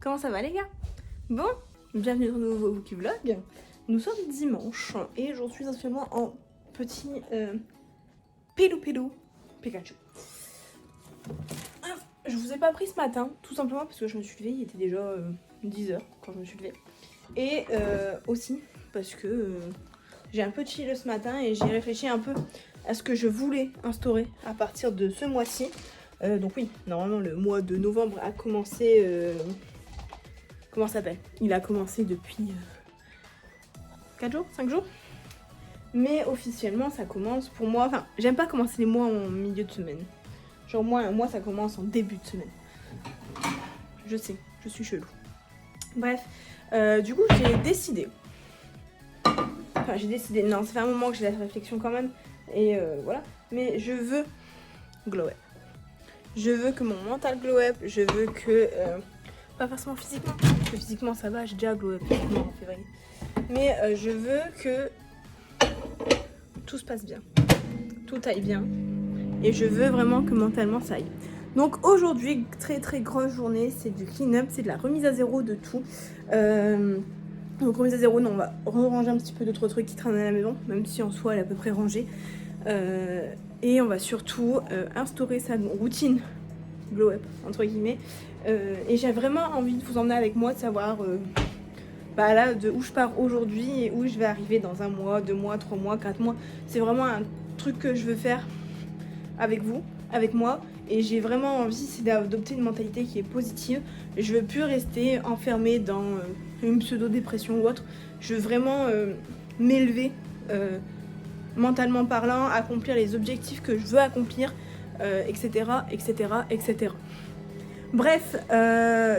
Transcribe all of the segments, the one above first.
Comment ça va les gars? Bon, bienvenue dans un nouveau Wookie Vlog. Nous sommes dimanche et j'en suis actuellement en petit Pilou Pikachu. Je vous ai pas pris ce matin, tout simplement parce que je me suis levée, il était déjà 10h quand je me suis levée. Et aussi parce que j'ai un peu chillé ce matin et j'ai réfléchi un peu à ce que je voulais instaurer à partir de ce mois-ci. Donc oui, normalement le mois de novembre a commencé... comment ça s'appelle? Il a commencé depuis 4 jours, 5 jours. Mais officiellement ça commence pour moi... Enfin, j'aime pas commencer les mois en milieu de semaine. Genre moi, un mois ça commence en début de semaine. Je sais, je suis chelou. Bref, du coup j'ai décidé... Enfin j'ai décidé, non ça fait un moment que j'ai la réflexion quand même. Et voilà, mais je veux glow up. Je veux que mon mental glow up, je veux que... pas forcément physiquement, parce que physiquement ça va, j'ai déjà glow up en février. Mais je veux que tout se passe bien, tout aille bien. Et je veux vraiment que mentalement ça aille. Donc aujourd'hui, très grosse journée, c'est du clean-up, c'est de la remise à zéro de tout. Donc remise à zéro, non, on va ranger un petit peu d'autres trucs qui traînent à la maison, même si en soi elle est à peu près rangée. Et on va surtout instaurer sa routine glow up entre guillemets. Et j'ai vraiment envie de vous emmener avec moi, de savoir bah là de où je pars aujourd'hui et où je vais arriver dans un mois, 2 mois, 3 mois, 4 mois. C'est vraiment un truc que je veux faire avec vous, avec moi. Et j'ai vraiment envie, c'est d'adopter une mentalité qui est positive. Je veux plus rester enfermée dans une pseudo-dépression ou autre. Je veux vraiment m'élever mentalement parlant, accomplir les objectifs que je veux accomplir, etc. Bref,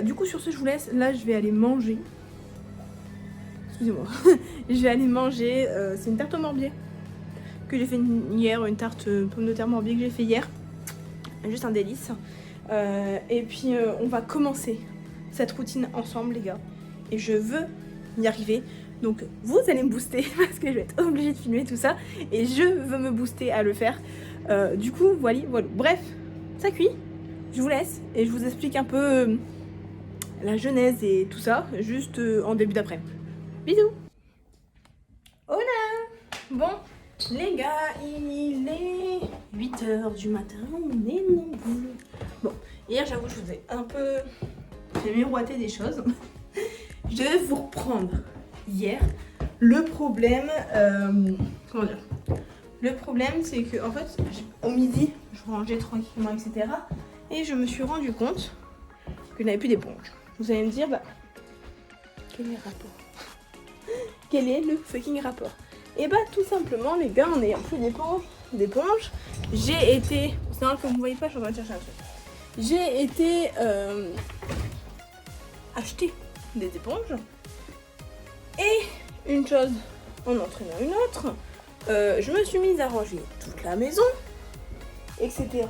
du coup sur ce je vous laisse. Là je vais aller manger. Excusez-moi. Je vais aller manger. C'est une tarte au morbier que j'ai fait hier, une tarte pomme de terre morbier que j'ai fait hier. Juste un délice. Et puis on va commencer cette routine ensemble les gars. Et je veux y arriver. Donc vous allez me booster parce que je vais être obligée de filmer tout ça. Et je veux me booster à le faire. Du coup voilà. Bref, ça cuit. Je vous laisse et je vous explique un peu la genèse et tout ça, juste en début d'après. Bisous. Hola. Bon, les gars, il est 8h du matin, on est nombreux. Bon, hier j'avoue je vous ai un peu... J'ai miroité des choses. Je vais vous reprendre hier. Le problème... comment dire? Le problème c'est que en fait, au midi, je rangeais tranquillement, etc. Et je me suis rendu compte que je n'avais plus d'éponge. Vous allez me dire, bah, quel est le rapport? Quel est le fucking rapport? Et bah tout simplement les gars, en n'ayant plus d'éponge, j'ai été... C'est vrai que vous ne voyez pas, je suis en train de chercher un truc. J'ai été acheter des éponges. Et une chose en entraînant une autre, je me suis mise à ranger toute la maison, etc.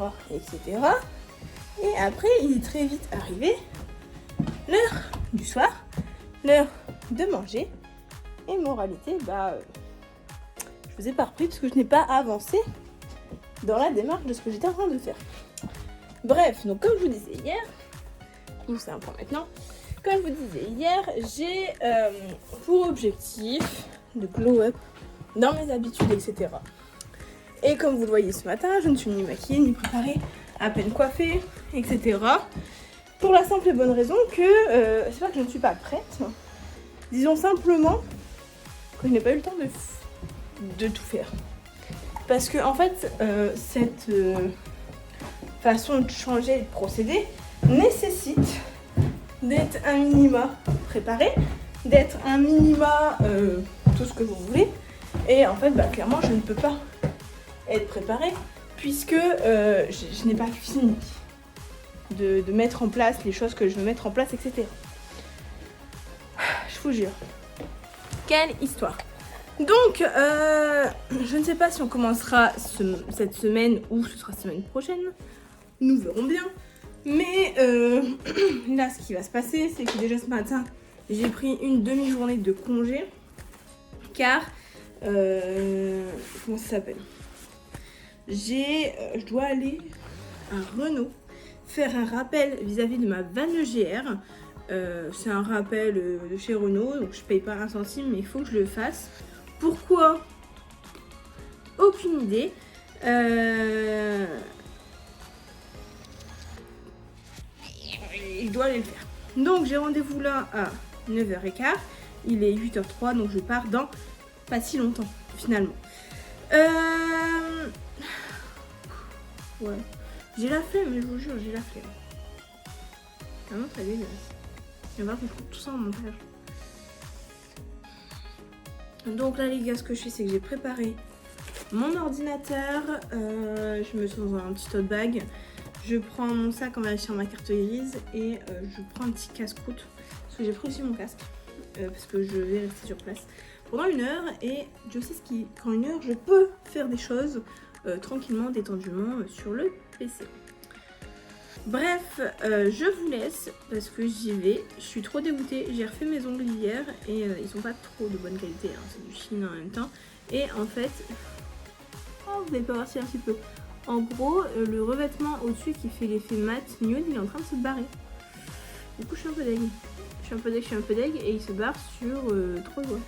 Et après, il est très vite arrivé l'heure du soir, l'heure de manger. Et moralité, bah, je vous ai pas repris parce que je n'ai pas avancé dans la démarche de ce que j'étais en train de faire. Bref, donc comme je vous disais hier, c'est un point maintenant, comme je vous disais hier, j'ai pour objectif de glow up dans mes habitudes, etc. Et comme vous le voyez ce matin, je ne suis ni maquillée, ni préparée, à peine coiffée, etc. Pour la simple et bonne raison que c'est pas que je ne suis pas prête. Disons simplement que je n'ai pas eu le temps de tout faire. Parce que en fait, cette façon de changer et de procéder nécessite d'être un minima préparé, d'être un minima tout ce que vous voulez. Et en fait, bah, clairement, je ne peux pas être préparée puisque je n'ai pas fini de mettre en place les choses que je veux mettre en place, etc. Je vous jure. Quelle histoire. Donc, je ne sais pas si on commencera cette semaine ou ce sera semaine prochaine. Nous verrons bien. Mais là, ce qui va se passer, c'est que déjà ce matin, j'ai pris une demi-journée de congé. Car, comment ça s'appelle ? Je dois aller à Renault faire un rappel vis-à-vis de ma vanne GR C'est un rappel de chez Renault, donc je paye pas un centime, mais il faut que je le fasse. Pourquoi? Aucune idée. Il doit aller le faire. Donc j'ai rendez-vous là à 9h15. Il est 8h03, donc je pars dans pas si longtemps, finalement. Ouais. J'ai la flemme, mais je vous jure, j'ai la flemme. Vraiment très dégueulasse. Il va falloir que je coupe tout ça en montage. Donc là les gars, ce que je fais, c'est que j'ai préparé mon ordinateur. Je me suis dans un petit tote bag. Je prends mon sac en vérifiant ma carte grise et je prends un petit casse-croûte. Parce que j'ai pris aussi mon casque. Parce que je vais rester sur place pendant 1 heure. Et je sais qu'en 1 heure, je peux faire des choses tranquillement, détendument sur le PC. Bref, je vous laisse parce que j'y vais. Je suis trop dégoûtée. J'ai refait mes ongles hier et ils sont pas trop de bonne qualité. Hein. C'est du Chine en même temps. Et en fait, oh, vous allez pas voir si un petit peu. En gros, le revêtement au-dessus qui fait l'effet mat nude, il est en train de se barrer. Du coup, je suis un peu deg. Je suis un peu deg et il se barre sur 3 doigts.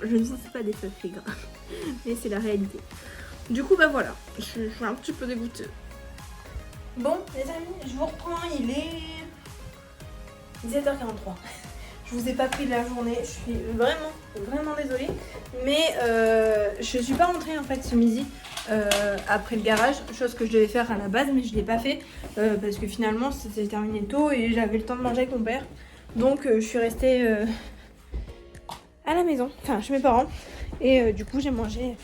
Je ne sais pas des faits gras, mais c'est la réalité. Du coup, bah voilà, je suis un petit peu dégoûtée. Bon, les amis, je vous reprends, il est 17h43. Je vous ai pas pris de la journée, je suis vraiment désolée. Mais je suis pas rentrée en fait ce midi après le garage, chose que je devais faire à la base, mais je l'ai pas fait parce que finalement c'était terminé tôt et j'avais le temps de manger avec mon père. Donc je suis restée à la maison, enfin chez mes parents. Et du coup j'ai mangé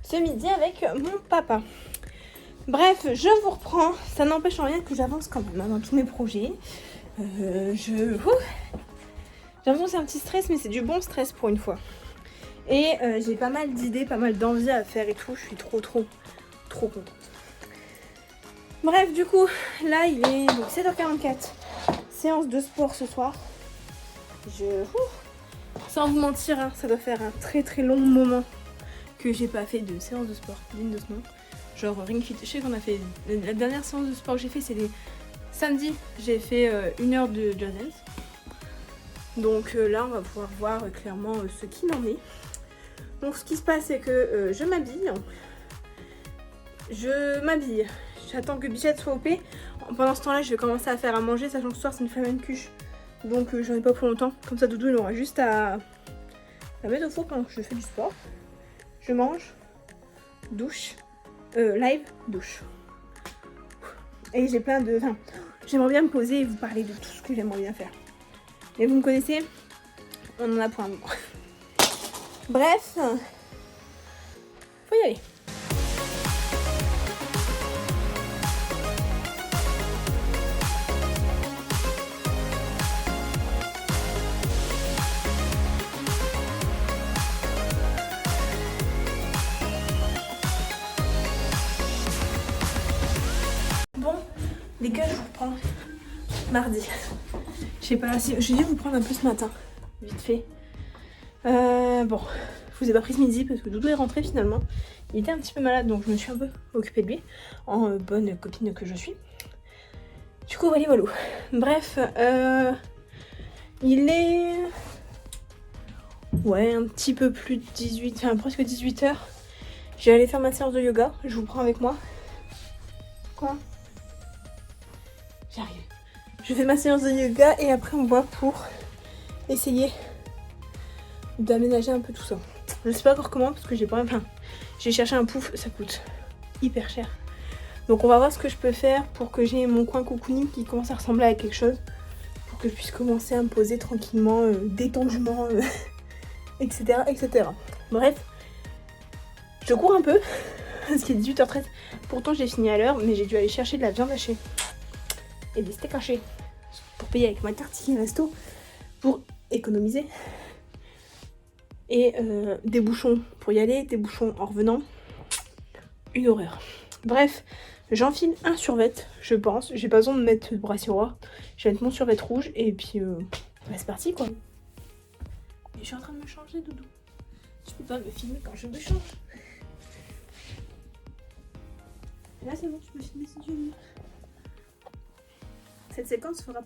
ce midi avec mon papa. Bref, je vous reprends. Ça n'empêche en rien que j'avance quand même dans tous mes projets. J'ai l'impression que c'est un petit stress, mais c'est du bon stress pour une fois. Et j'ai pas mal d'idées, pas mal d'envie à faire et tout. Je suis trop contente. Bref, du coup, là il est donc 7h44. Séance de sport ce soir. Sans vous mentir, hein, ça doit faire un très long moment que j'ai pas fait de séance de sport, digne de ce nom. Genre Ring Fit. Je sais qu'on a fait. La dernière séance de sport que j'ai fait, c'est les samedis. J'ai fait 1 heure de Just Dance. Donc là, on va pouvoir voir clairement ce qu'il en est. Donc ce qui se passe, c'est que je m'habille. J'attends que Bichette soit OP. Pendant ce temps-là, je vais commencer à faire à manger, sachant que ce soir, c'est une flamencuche cuche. Donc j'en ai pas pour longtemps. Comme ça, Doudou, il aura juste à mettre au four pendant que je fais du sport. Je mange, douche. Live, douche. Et j'ai plein de... Enfin, j'aimerais bien me poser et vous parler de tout ce que j'aimerais bien faire. Mais vous me connaissez, on en a pour un moment. Bref, faut y aller. Bon, les gars, je vous reprends mardi. Je sais pas, j'ai dû vous prendre un peu ce matin, vite fait. Bon, je vous ai pas pris ce midi parce que Doudou est rentré finalement. Il était un petit peu malade, donc je me suis un peu occupée de lui, en bonne copine que je suis. Du coup, voilà. Bref, il est... Ouais, un petit peu plus de 18, enfin presque 18h. Je vais aller faire ma séance de yoga, je vous prends avec moi. Quoi? J'arrive. Je fais ma séance de yoga et après on voit pour essayer d'aménager un peu tout ça. Je sais pas encore comment parce que j'ai pas... Enfin, j'ai cherché un pouf, ça coûte hyper cher. Donc on va voir ce que je peux faire pour que j'ai mon coin cocooning qui commence à ressembler à quelque chose. Pour que je puisse commencer à me poser tranquillement, détendument, etc. Bref, je cours un peu parce qu'il est 18h13. Pourtant j'ai fini à l'heure, mais j'ai dû aller chercher de la viande hachée et des steaks hachés pour payer avec ma carte Ticket Resto pour économiser. Et des bouchons pour y aller, des bouchons en revenant. Une horreur. Bref, j'enfile un survêt, je pense. J'ai pas besoin de mettre de bras miroir. Je vais mettre mon survêt rouge et puis bah, c'est parti quoi. Et je suis en train de me changer, Doudou. Tu peux pas me filmer quand je me change. Là c'est bon, tu peux filmer si tu veux. Cette séquence fera...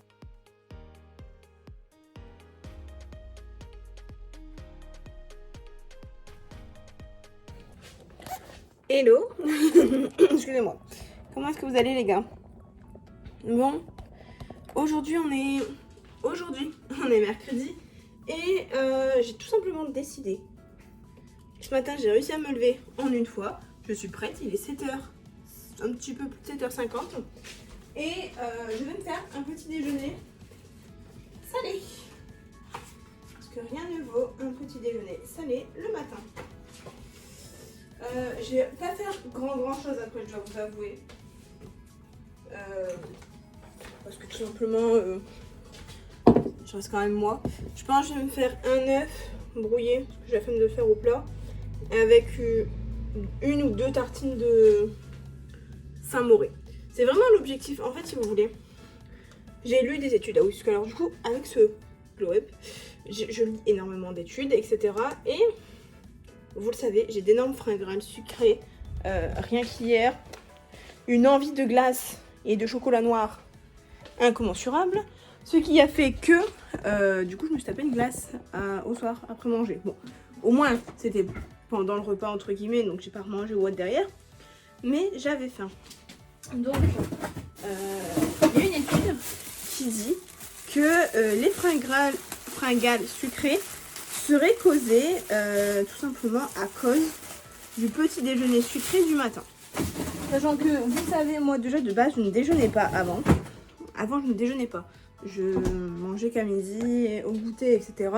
Hello. Excusez-moi. Comment est-ce que vous allez les gars? Bon, aujourd'hui on est mercredi et j'ai tout simplement décidé. Ce matin j'ai réussi à me lever en une fois. Je suis prête, il est 7h, un petit peu plus de 7h50 et je vais me faire un petit déjeuner salé. Parce que rien ne vaut un petit déjeuner salé le matin. Je vais pas faire grand chose après, je dois vous avouer. Parce que tout simplement, je reste quand même moi. Je pense que je vais me faire un œuf brouillé, parce que j'ai la flemme de le faire au plat, avec une ou deux tartines de Saint-Mauré. C'est vraiment l'objectif. En fait, si vous voulez, j'ai lu des études. Ah oui, parce que alors du coup, avec ce web, je lis énormément d'études, etc. Et vous le savez, j'ai d'énormes fringales sucrées. Rien qu'hier, une envie de glace et de chocolat noir incommensurable. Ce qui a fait que, du coup, je me suis tapé une glace au soir après manger. Bon, au moins, c'était pendant le repas, entre guillemets, donc j'ai pas remangé ou autre derrière. Mais j'avais faim. Donc, il y a une étude qui dit que les fringales sucrées seraient causées tout simplement à cause du petit déjeuner sucré du matin. Sachant que, vous savez, moi déjà de base, je ne déjeunais pas avant. Avant, je ne déjeunais pas. Je mangeais qu'à midi, au goûter, etc.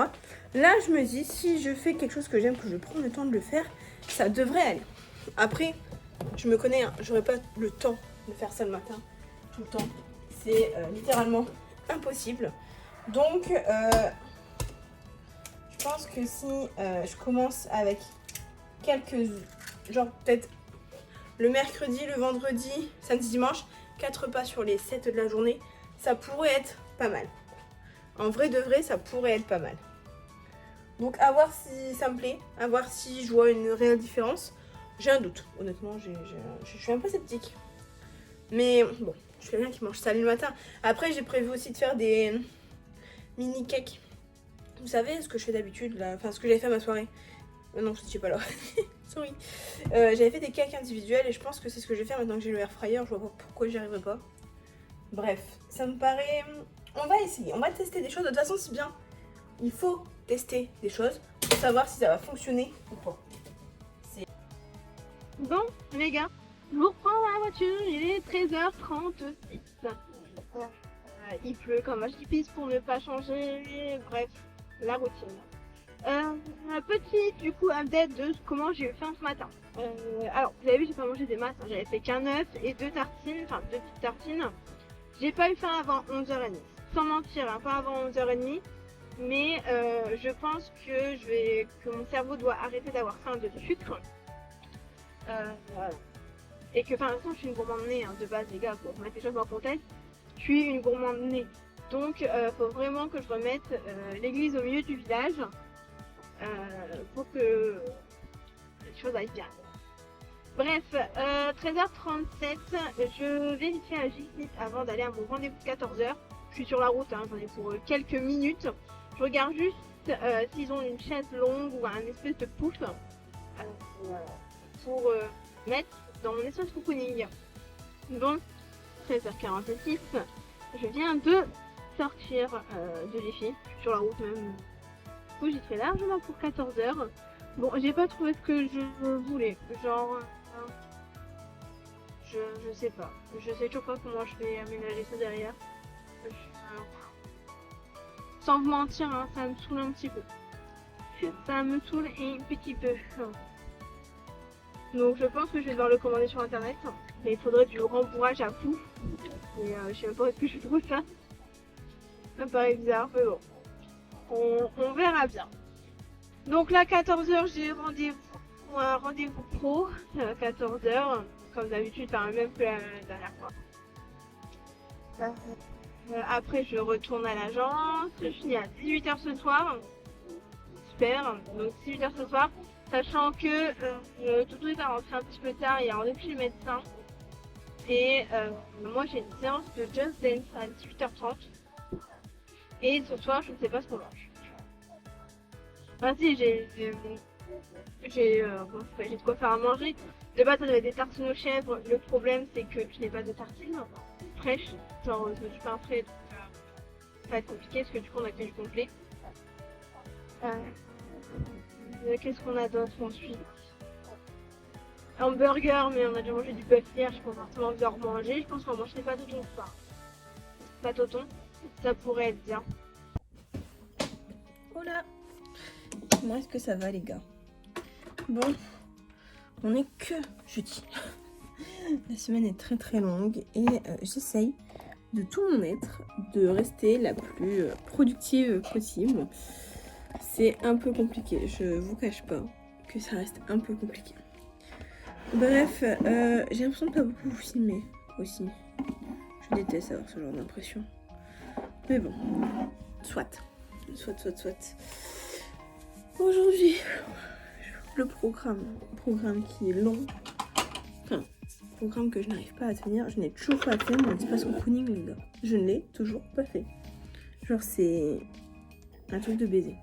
Là, je me dis, si je fais quelque chose que j'aime, que je prends le temps de le faire, ça devrait aller. Après, je me connais, hein, j'aurais pas le temps de faire ça le matin, tout le temps. C'est littéralement impossible. Donc, je pense que si je commence avec quelques... Genre peut-être le mercredi, le vendredi, samedi, dimanche, 4 repas sur les 7 de la journée, ça pourrait être pas mal. En vrai de vrai, ça pourrait être pas mal. Donc à voir si ça me plaît, à voir si je vois une réelle différence. J'ai un doute, honnêtement, je suis un peu sceptique. Mais bon, je suis quelqu'un qui mange salé le matin. Après, j'ai prévu aussi de faire des mini cakes. Vous savez ce que je fais d'habitude, là, enfin ce que j'avais fait à ma soirée. Non, je ne suis pas là. Sorry. J'avais fait des cakes individuels et je pense que c'est ce que je vais faire maintenant que j'ai le air fryer. Je vois pas pourquoi j'y arriverai pas. Bref, ça me paraît... On va essayer, on va tester des choses. De toute façon, c'est bien. Il faut tester des choses pour savoir si ça va fonctionner ou pas. Bon, les gars, je vous reprends dans la voiture. Il est 13h36. Il pleut comme un pisse pour ne pas changer. Bref, la routine. Petit du coup update de comment j'ai eu faim ce matin. Alors vous avez vu, j'ai pas mangé des maths, hein. J'avais fait qu'un œuf et deux tartines, enfin deux petites tartines. J'ai pas eu faim avant 11h30. Sans mentir, hein, pas avant 11h30. Mais je pense que mon cerveau doit arrêter d'avoir faim de sucre. Et que enfin, de toute façon, je suis une gourmande née, hein, de base les gars, pour mettre les choses en contexte. Je suis une gourmande née. Donc faut vraiment que je remette l'église au milieu du village. Pour que les choses aillent bien. Bref, 13h37, je vérifie un Git avant d'aller à mon rendez-vous de 14h. Je suis sur la route, hein, j'en ai pour quelques minutes. Je regarde juste s'ils ont une chaise longue ou un espèce de pouf pour mettre dans mon espace cocooning. Bon, 13h46, je viens de sortir de l'EFI, je suis sur la route même. Du coup, j'y serai largement pour 14h. Bon, j'ai pas trouvé ce que je voulais. Genre, je sais pas. Je sais toujours pas comment je vais aménager ça derrière. Sans vous mentir, hein, ça me saoule un petit peu. Ça me saoule un petit peu. Donc, je pense que je vais devoir le commander sur internet. Mais il faudrait du rembourrage à fou. Et je sais même pas où est-ce que je trouve ça. Ça me paraît bizarre, mais bon. On verra bien. Donc là, 14h, j'ai un rendez-vous pro. 14h, comme d'habitude, enfin, même que la dernière fois. Après, je retourne à l'agence. Je finis à 18h ce soir. Super. Donc 18h ce soir. Sachant que Toto est rentré un petit peu tard. Il y a rendez-vous chez le médecin. Et moi, j'ai une séance de Just Dance à 18h30. Et ce soir, je ne sais pas ce qu'on mange. Enfin si, J'ai j'ai de quoi faire à manger. De base, j'avais des tartines aux chèvres. Le problème, c'est que je n'ai pas de tartines fraîches. Genre, je me suis pas un frais, donc ça va être compliqué parce que du coup, on a fait du complet. Qu'est-ce qu'on a d'autre ensuite? Hamburger, mais on a déjà mangé du bœuf hier, je pense forcément de le remanger. Je pense qu'on va manger des pâtes au thon ce soir. Pâtes au thon, ça pourrait être bien. Voilà. Comment est-ce que ça va les gars? Bon, on est que jeudi. La semaine est très très longue et j'essaye de tout mon être de rester la plus productive possible. C'est un peu compliqué, je vous cache pas que ça reste un peu compliqué. Bref, j'ai l'impression de pas beaucoup vous filmer aussi. Je déteste avoir ce genre d'impression. Mais bon, soit. Aujourd'hui, le programme qui est long. Enfin, programme que je n'arrive pas à tenir. Je n'ai toujours pas fait mon espresso cooling, les gars. Je ne l'ai toujours pas fait. Genre, c'est un truc de baiser.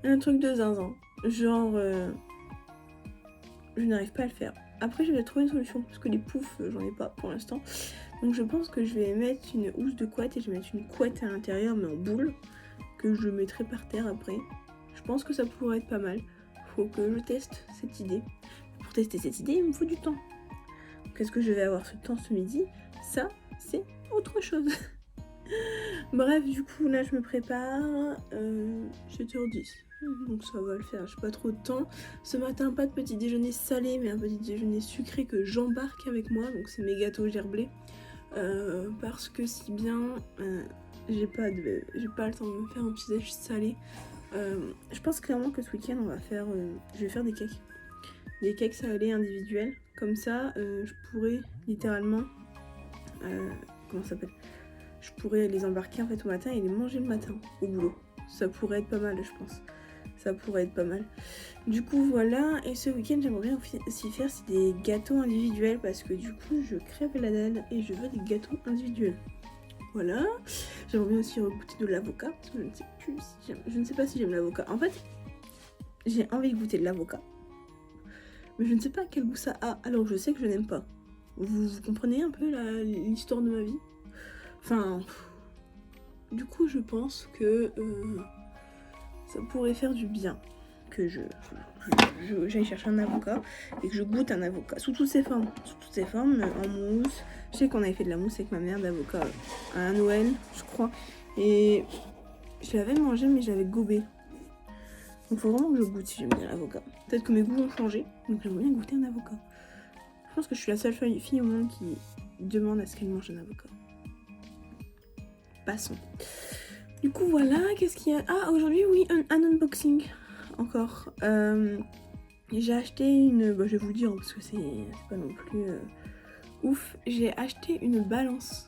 Un truc de zinzin. Genre, je n'arrive pas à le faire. Après, je vais trouver une solution parce que les poufs, j'en ai pas pour l'instant. Donc, je pense que je vais mettre une housse de couette et je vais mettre une couette à l'intérieur, mais en boule, que je mettrai par terre après. Je pense que ça pourrait être pas mal. Faut que je teste cette idée. Pour tester cette idée, il me faut du temps. Qu'est-ce que je vais avoir ce temps ce midi? Ça, c'est autre chose. Bref, du coup, là, je me prépare. 7h10. Donc ça va le faire, j'ai pas trop de temps. Ce matin, pas de petit déjeuner salé, mais un petit déjeuner sucré que j'embarque avec moi. Donc c'est mes gâteaux gerblés. Parce que si bien j'ai pas le temps de me faire un petit déjeuner salé. Je pense clairement que ce week-end on va faire je vais faire des cakes. Des cakes salés individuels. Comme ça, je pourrais littéralement comment ça s'appelle? Je pourrais les embarquer en fait au matin et les manger le matin au boulot. Ça pourrait être pas mal, je pense. Ça pourrait être pas mal. Du coup, voilà. Et ce week-end, j'aimerais bien aussi faire des gâteaux individuels parce que du coup, je crève la dalle et je veux des gâteaux individuels. Voilà. J'aimerais bien aussi goûter de l'avocat parce que je ne sais pas si j'aime l'avocat. En fait, j'ai envie de goûter de l'avocat. Mais je ne sais pas quel goût ça a. Alors, je sais que je n'aime pas. Vous comprenez un peu l'histoire de ma vie? Enfin, du coup, je pense que ça pourrait faire du bien que j'aille chercher un avocat et que je goûte un avocat sous toutes ses formes. Sous toutes ses formes, en mousse. Je sais qu'on avait fait de la mousse avec ma mère d'avocat à Noël, je crois. Et je l'avais mangé, mais je l'avais gobé. Donc, il faut vraiment que je goûte si j'aime bien l'avocat. Peut-être que mes goûts ont changé, donc j'aimerais bien goûter un avocat. Je pense que je suis la seule fille au monde qui demande à ce qu'elle mange un avocat. Passons. Du coup, voilà, qu'est-ce qu'il y a? Ah, aujourd'hui, oui, un unboxing. Encore. J'ai acheté une... Bah, je vais vous le dire, parce que c'est pas non plus ouf. J'ai acheté une balance.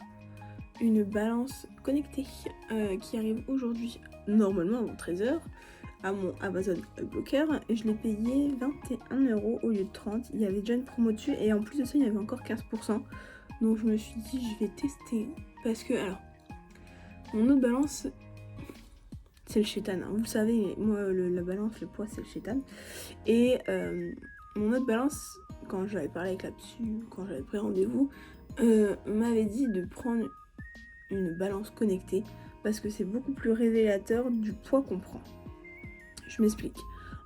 Une balance connectée qui arrive aujourd'hui, normalement avant 13h, à mon Amazon Blocker. Et je l'ai payé 21€ au lieu de 30. Il y avait déjà une promo dessus. Et en plus de ça, il y avait encore 15%. Donc, je me suis dit, je vais tester. Parce que, alors... Mon autre balance, c'est le chétan. Hein. Vous savez, moi, la balance, le poids, c'est le chétan. Et mon autre balance, quand j'avais parlé avec la psy, quand j'avais pris rendez-vous, m'avait dit de prendre une balance connectée parce que c'est beaucoup plus révélateur du poids qu'on prend. Je m'explique.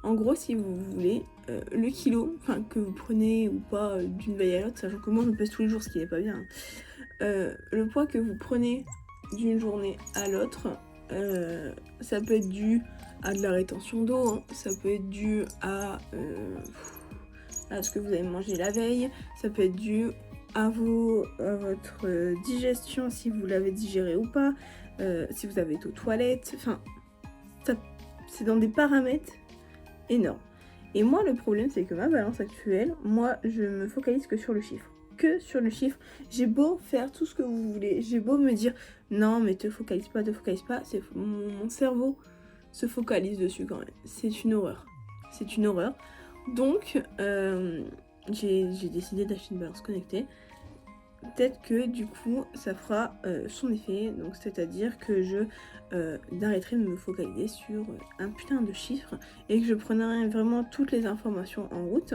En gros, si vous voulez, le kilo, enfin que vous prenez ou pas d'une veille à l'autre, sachant que moi je me pèse tous les jours, ce qui n'est pas bien, hein, le poids que vous prenez d'une journée à l'autre, ça peut être dû à de la rétention d'eau, hein. Ça peut être dû à ce que vous avez mangé la veille, ça peut être dû à votre digestion, si vous l'avez digéré ou pas, si vous avez été aux toilettes, enfin, c'est dans des paramètres énormes. Et moi, le problème, c'est que ma balance actuelle, moi, je me focalise que sur le chiffre. Que sur le chiffre. J'ai beau faire tout ce que vous voulez, j'ai beau me dire non mais te focalise pas, c'est mon cerveau se focalise dessus quand même. C'est une horreur. C'est une horreur. Donc j'ai décidé d'acheter une balance connectée. peut-être que du coup ça fera son effet, donc c'est-à-dire que je d'arrêter de me focaliser sur un putain de chiffres et que je prendrai vraiment toutes les informations en route.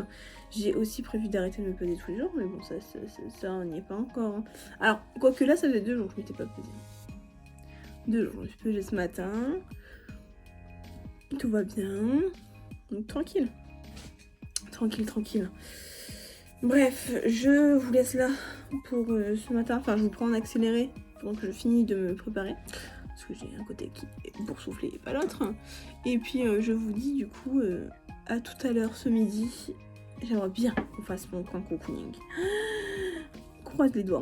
J'ai aussi prévu d'arrêter de me peser tous les jours, mais bon ça on n'y est pas encore. Hein. Alors, quoique là ça faisait 2 jours que je m'étais pas pesée. 2 jours, je me suis pesée ce matin. Tout va bien. Donc tranquille. Tranquille. Bref, je vous laisse là pour ce matin. Enfin, je vous prends en accéléré pendant que je finis de me préparer. Parce que j'ai un côté qui est boursouflé et pas l'autre. Et puis, je vous dis du coup à tout à l'heure ce midi. J'aimerais bien qu'on fasse mon coin cocooning. On croise les doigts.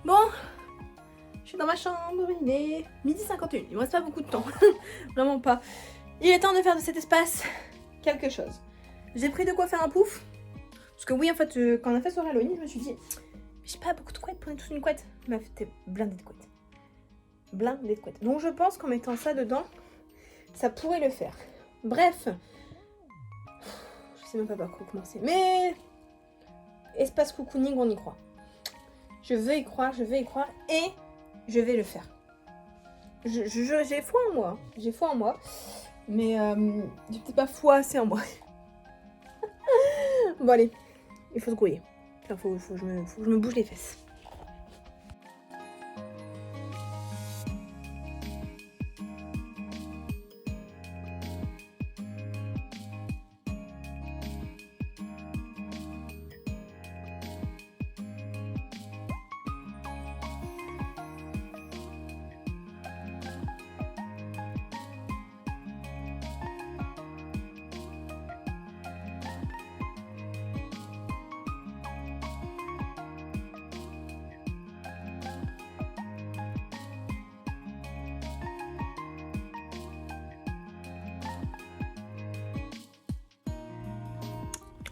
Bon, je suis dans ma chambre, il est 12h51, il me reste pas beaucoup de temps, vraiment pas. Il est temps de faire de cet espace quelque chose. J'ai pris de quoi faire un pouf, parce que oui en fait quand on a fait sur Halloween, je me suis dit, j'ai pas beaucoup de couettes, prenez tous une couette. Mais t'es blindé de couettes. Donc je pense qu'en mettant ça dedans, ça pourrait le faire. Bref, je sais même pas par quoi commencer, mais espace cocooning, on y croit. Je veux y croire et je vais le faire. J'ai foi en moi, mais j'ai peut-être pas foi assez en moi. Bon allez, il faut se grouiller. Enfin, faut que je me bouge les fesses.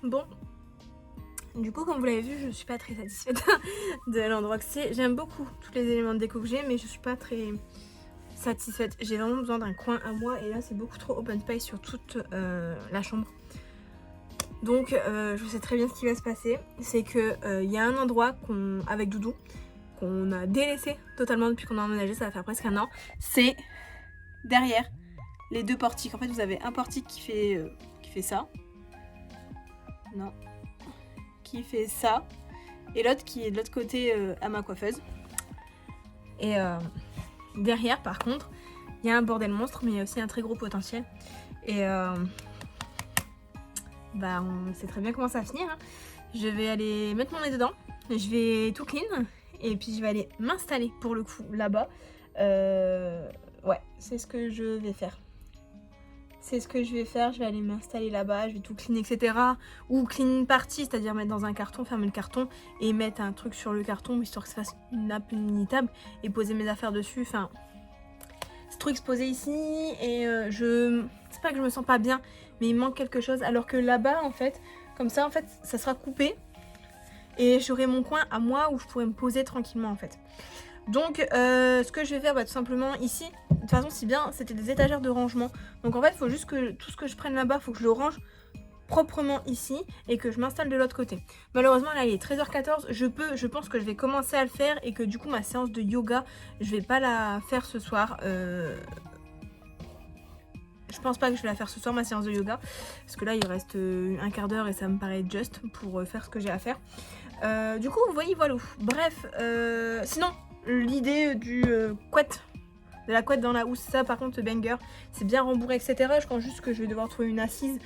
Bon, du coup comme vous l'avez vu, je suis pas très satisfaite de l'endroit que c'est. J'aime beaucoup tous les éléments de déco que j'ai, mais je suis pas très satisfaite. J'ai vraiment besoin d'un coin à moi et là c'est beaucoup trop open space sur toute la chambre. Donc je sais très bien ce qui va se passer. C'est que y a un endroit avec Doudou qu'on a délaissé totalement depuis qu'on a emménagé, ça va faire presque un an. C'est derrière les deux portiques. En fait vous avez un portique qui fait ça. Non. Qui fait ça. Et l'autre qui est de l'autre côté à ma coiffeuse. Et derrière par contre, il y a un bordel monstre, mais il y a aussi un très gros potentiel. Et bah on sait très bien comment ça va finir. Hein. Je vais aller mettre mon nez dedans. Je vais tout clean. Et puis je vais aller m'installer pour le coup là-bas. Ouais, c'est ce que je vais faire. Je vais aller m'installer là-bas, je vais tout clean, etc. Ou clean une partie, c'est-à-dire mettre dans un carton, fermer le carton et mettre un truc sur le carton, histoire que ça fasse une nappe, une mini-table et poser mes affaires dessus. Enfin, c'est trop exposé ici et c'est pas que je me sens pas bien, mais il manque quelque chose. Alors que là-bas, en fait, comme ça, en fait, ça sera coupé et j'aurai mon coin à moi où je pourrais me poser tranquillement, en fait. Donc ce que je vais faire tout simplement ici, de toute façon si bien c'était des étagères de rangement. Donc en fait il faut juste que tout ce que je prenne là-bas, il faut que je le range proprement ici et que je m'installe de l'autre côté. Malheureusement là il est 13h14, je pense que je vais commencer à le faire et que du coup ma séance de yoga, je vais pas la faire ce soir. Je pense pas que je vais la faire ce soir ma séance de yoga parce que là il reste un quart d'heure et ça me paraît juste pour faire ce que j'ai à faire. Du coup vous voyez voilà. Bref, sinon l'idée du couette, de la couette dans la housse, ça par contre banger, c'est bien rembourré etc. Je pense juste que je vais devoir trouver une assise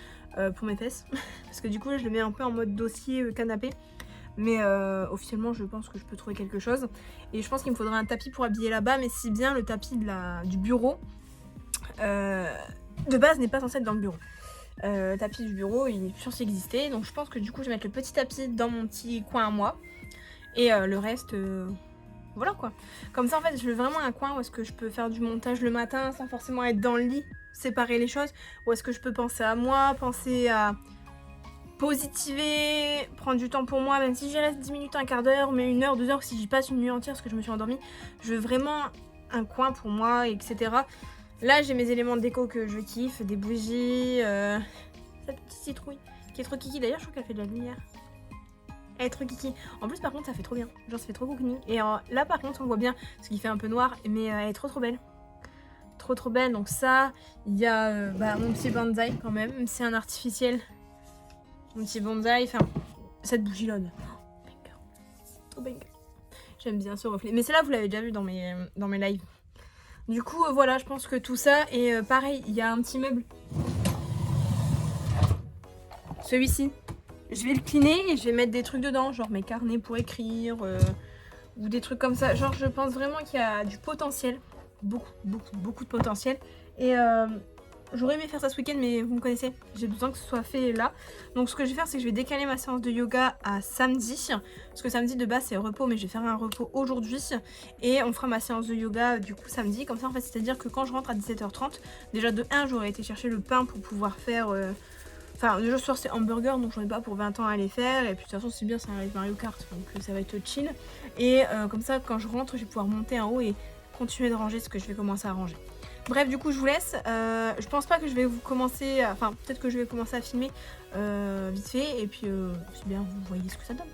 pour mes fesses. Parce que du coup je le mets un peu en mode dossier canapé. Mais officiellement je pense que je peux trouver quelque chose. Et je pense qu'il me faudrait un tapis pour habiller là-bas. Mais si bien le tapis du bureau de base n'est pas censé être dans le bureau. Le tapis du bureau il est censé exister. Donc je pense que du coup je vais mettre le petit tapis dans mon petit coin à moi. Et le reste voilà quoi. Comme ça en fait je veux vraiment un coin où est-ce que je peux faire du montage le matin sans forcément être dans le lit, séparer les choses. Où est-ce que je peux penser à moi, penser à positiver, prendre du temps pour moi, même si j'y reste 10 minutes, un quart d'heure, mais 1 heure, 2 heures, si j'y passe une nuit entière parce que je me suis endormie. Je veux vraiment un coin pour moi, etc. Là j'ai mes éléments de déco que je kiffe, des bougies, cette petite citrouille qui est trop kiki. D'ailleurs je trouve qu'elle fait de la lumière. Elle est trop kiki. En plus par contre ça fait trop bien, genre ça fait trop cocooning. Et là par contre on voit bien ce qui fait un peu noir, mais elle est trop belle. Trop belle. Donc ça, il y a mon petit bonsaï quand même, c'est un artificiel. Mon petit bonsaï, enfin cette bougie là, trop banger. J'aime bien ce reflet. Mais celle-là vous l'avez déjà vu dans mes lives. Du coup voilà, je pense que tout ça. Et pareil, il y a un petit meuble. Celui-ci. Je vais le cleaner et je vais mettre des trucs dedans, genre mes carnets pour écrire ou des trucs comme ça. Genre je pense vraiment qu'il y a du potentiel. Beaucoup de potentiel. Et j'aurais aimé faire ça ce week-end mais vous me connaissez, j'ai besoin que ce soit fait là. Donc ce que je vais faire c'est que je vais décaler ma séance de yoga à samedi. Parce que samedi de base c'est repos mais je vais faire un repos aujourd'hui. Et on fera ma séance de yoga du coup samedi. Comme ça en fait c'est à dire que quand je rentre à 17h30, déjà de 1 j'aurais été chercher le pain pour pouvoir faire... Enfin déjà ce soir c'est hamburger donc j'en ai pas pour 20 ans à les faire. Et puis de toute façon c'est bien, c'est un live Mario Kart donc ça va être chill. Et comme ça quand je rentre je vais pouvoir monter en haut et continuer de ranger ce que je vais commencer à ranger. Bref, du coup, je vous laisse. Je pense pas que je vais vous commencer... Enfin, peut-être que je vais commencer à filmer vite fait. Et puis, c'est bien, vous voyez ce que ça donne.